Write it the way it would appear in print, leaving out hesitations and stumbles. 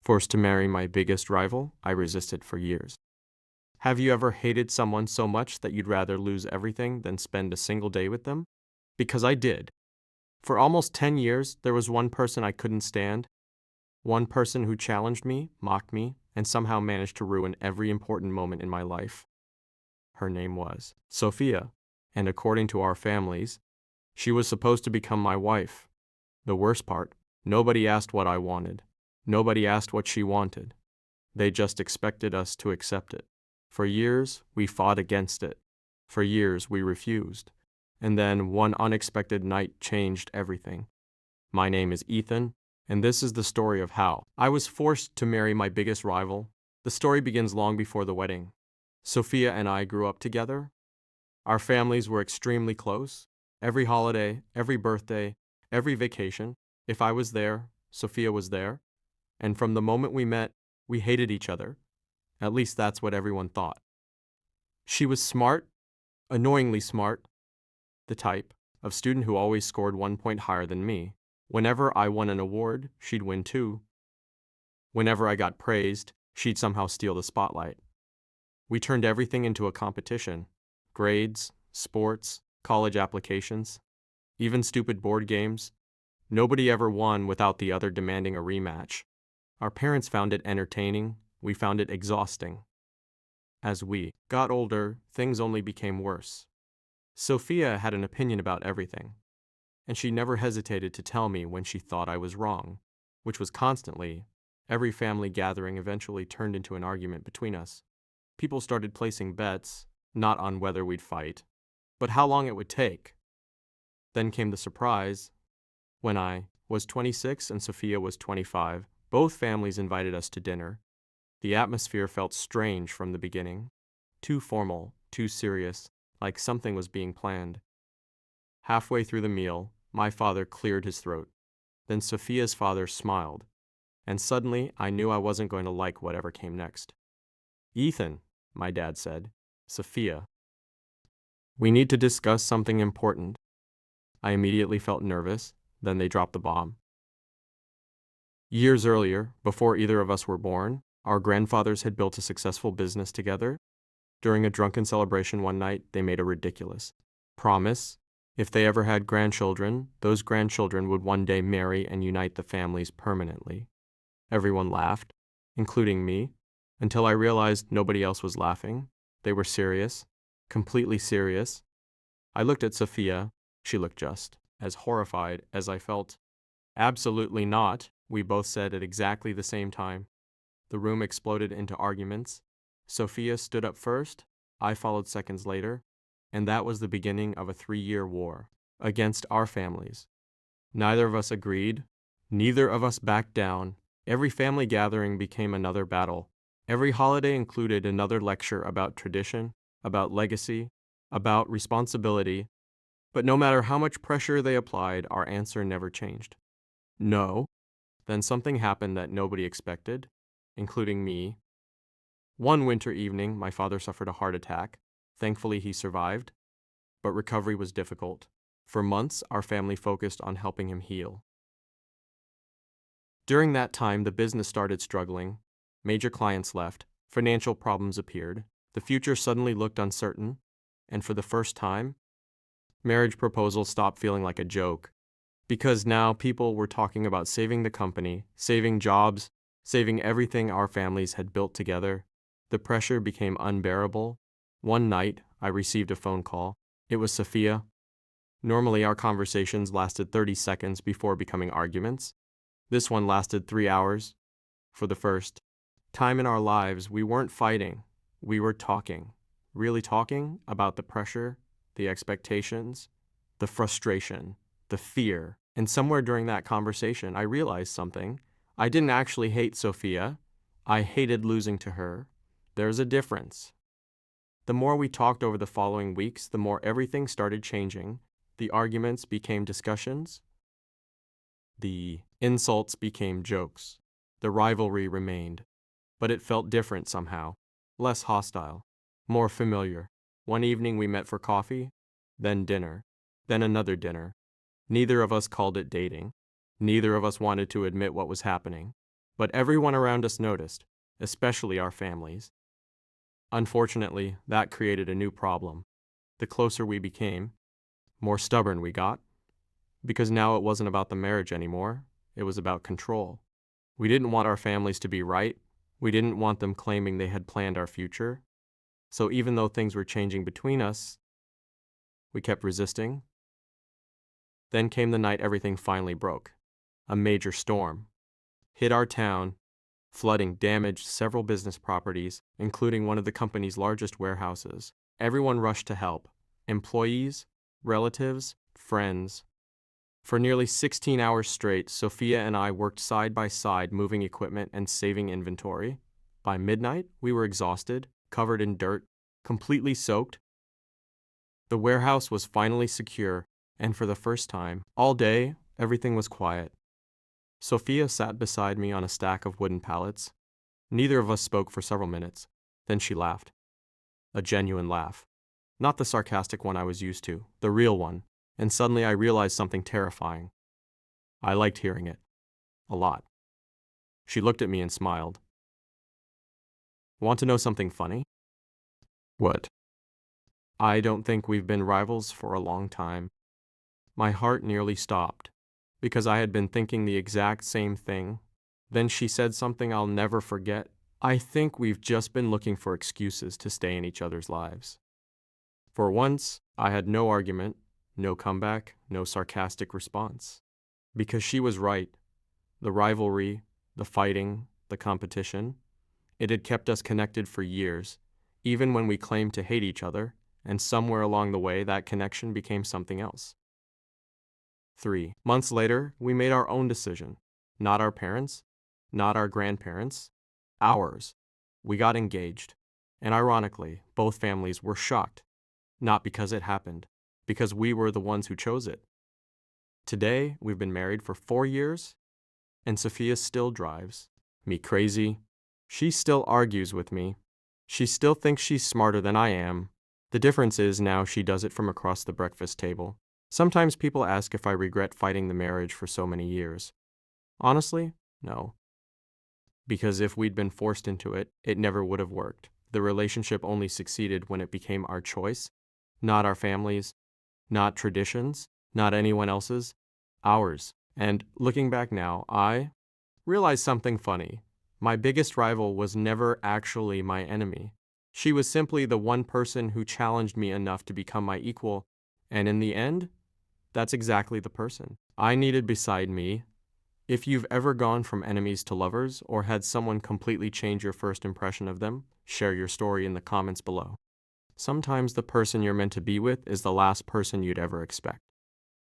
Forced to marry my biggest rival, I resisted for years. Have you ever hated someone so much that you'd rather lose everything than spend a single day with them? Because I did. For almost 10 years, there was one person I couldn't stand, one person who challenged me, mocked me, and somehow managed to ruin every important moment in my life. Her name was Sophia, and according to our families, she was supposed to become my wife. The worst part, nobody asked what I wanted. Nobody asked what she wanted. They just expected us to accept it. For years, we fought against it. For years, we refused. And then one unexpected night changed everything. My name is Ethan, and this is the story of how I was forced to marry my biggest rival. The story begins long before the wedding. Sophia and I grew up together. Our families were extremely close. Every holiday, every birthday, every vacation, if I was there, Sophia was there. And from the moment we met, we hated each other. At least that's what everyone thought. She was smart, annoyingly smart, the type of student who always scored 1 point higher than me. Whenever I won an award, she'd win too. Whenever I got praised, she'd somehow steal the spotlight. We turned everything into a competition. Grades, sports, college applications, even stupid board games. Nobody ever won without the other demanding a rematch. Our parents found it entertaining. We found it exhausting. As we got older, things only became worse. Sophia had an opinion about everything, and she never hesitated to tell me when she thought I was wrong, which was constantly. Every family gathering eventually turned into an argument between us. People started placing bets, not on whether we'd fight, but how long it would take. Then came the surprise. When I was 26 and Sophia was 25, both families invited us to dinner. The atmosphere felt strange from the beginning, too formal, too serious, like something was being planned. Halfway through the meal, my father cleared his throat. Then Sophia's father smiled, and suddenly I knew I wasn't going to like whatever came next. "Ethan," my dad said, "Sophia, we need to discuss something important." I immediately felt nervous, then they dropped the bomb. Years earlier, before either of us were born, our grandfathers had built a successful business together. During a drunken celebration one night, they made a ridiculous promise. If they ever had grandchildren, those grandchildren would one day marry and unite the families permanently. Everyone laughed, including me, until I realized nobody else was laughing. They were serious, completely serious. I looked at Sophia. She looked just as horrified as I felt. "Absolutely not," we both said at exactly the same time. The room exploded into arguments. Sophia stood up first, I followed seconds later, and that was the beginning of a 3-year war against our families. Neither of us agreed. Neither of us backed down. Every family gathering became another battle. Every holiday included another lecture about tradition, about legacy, about responsibility. But no matter how much pressure they applied, our answer never changed. No. Then something happened that nobody expected, including me. One winter evening, my father suffered a heart attack. Thankfully, he survived, but recovery was difficult. For months, our family focused on helping him heal. During that time, the business started struggling. Major clients left. Financial problems appeared. The future suddenly looked uncertain, and for the first time, marriage proposals stopped feeling like a joke. Because now people were talking about saving the company, saving jobs, saving everything our families had built together. The pressure became unbearable. One night, I received a phone call. It was Sophia. Normally, our conversations lasted 30 seconds before becoming arguments. This one lasted 3 hours. For the first time in our lives, we weren't fighting. We were talking. Really talking about the pressure, the expectations, the frustration, the fear. And somewhere during that conversation, I realized something. I didn't actually hate Sophia. I hated losing to her. There's a difference. The more we talked over the following weeks, the more everything started changing. The arguments became discussions. The insults became jokes. The rivalry remained. But it felt different somehow. Less hostile. More familiar. One evening we met for coffee, then dinner, then another dinner. Neither of us called it dating. Neither of us wanted to admit what was happening. But everyone around us noticed, especially our families. Unfortunately, that created a new problem. The closer we became, more stubborn we got, because now it wasn't about the marriage anymore, it was about control. We didn't want our families to be right. We didn't want them claiming they had planned our future. So even though things were changing between us, we kept resisting. Then came the night everything finally broke. A major storm hit our town. Flooding damaged several business properties, including one of the company's largest warehouses. Everyone rushed to help. Employees, relatives, friends. For nearly 16 hours straight, Sophia and I worked side by side moving equipment and saving inventory. By midnight, we were exhausted, covered in dirt, completely soaked. The warehouse was finally secure, and for the first time, all day, everything was quiet. Sophia sat beside me on a stack of wooden pallets. Neither of us spoke for several minutes. Then she laughed. A genuine laugh. Not the sarcastic one I was used to, the real one. And suddenly I realized something terrifying. I liked hearing it. A lot. She looked at me and smiled. Want to know something funny? What? I don't think we've been rivals for a long time. My heart nearly stopped, because I had been thinking the exact same thing. Then she said something I'll never forget. I think we've just been looking for excuses to stay in each other's lives. For once, I had no argument, no comeback, no sarcastic response. Because she was right. The rivalry, the fighting, the competition, it had kept us connected for years, even when we claimed to hate each other, and somewhere along the way that connection became something else. 3 months later, we made our own decision. Not our parents, not our grandparents, ours. We got engaged. And ironically, both families were shocked. Not because it happened, because we were the ones who chose it. Today, we've been married for 4 years, and Sophia still drives me crazy. She still argues with me. She still thinks she's smarter than I am. The difference is now she does it from across the breakfast table. Sometimes people ask if I regret fighting the marriage for so many years. Honestly, no. Because if we'd been forced into it, it never would have worked. The relationship only succeeded when it became our choice, not our family's, not traditions, not anyone else's, ours. And looking back now, I realized something funny. My biggest rival was never actually my enemy. She was simply the one person who challenged me enough to become my equal, and in the end, that's exactly the person I needed beside me. If you've ever gone from enemies to lovers or had someone completely change your first impression of them, share your story in the comments below. Sometimes the person you're meant to be with is the last person you'd ever expect.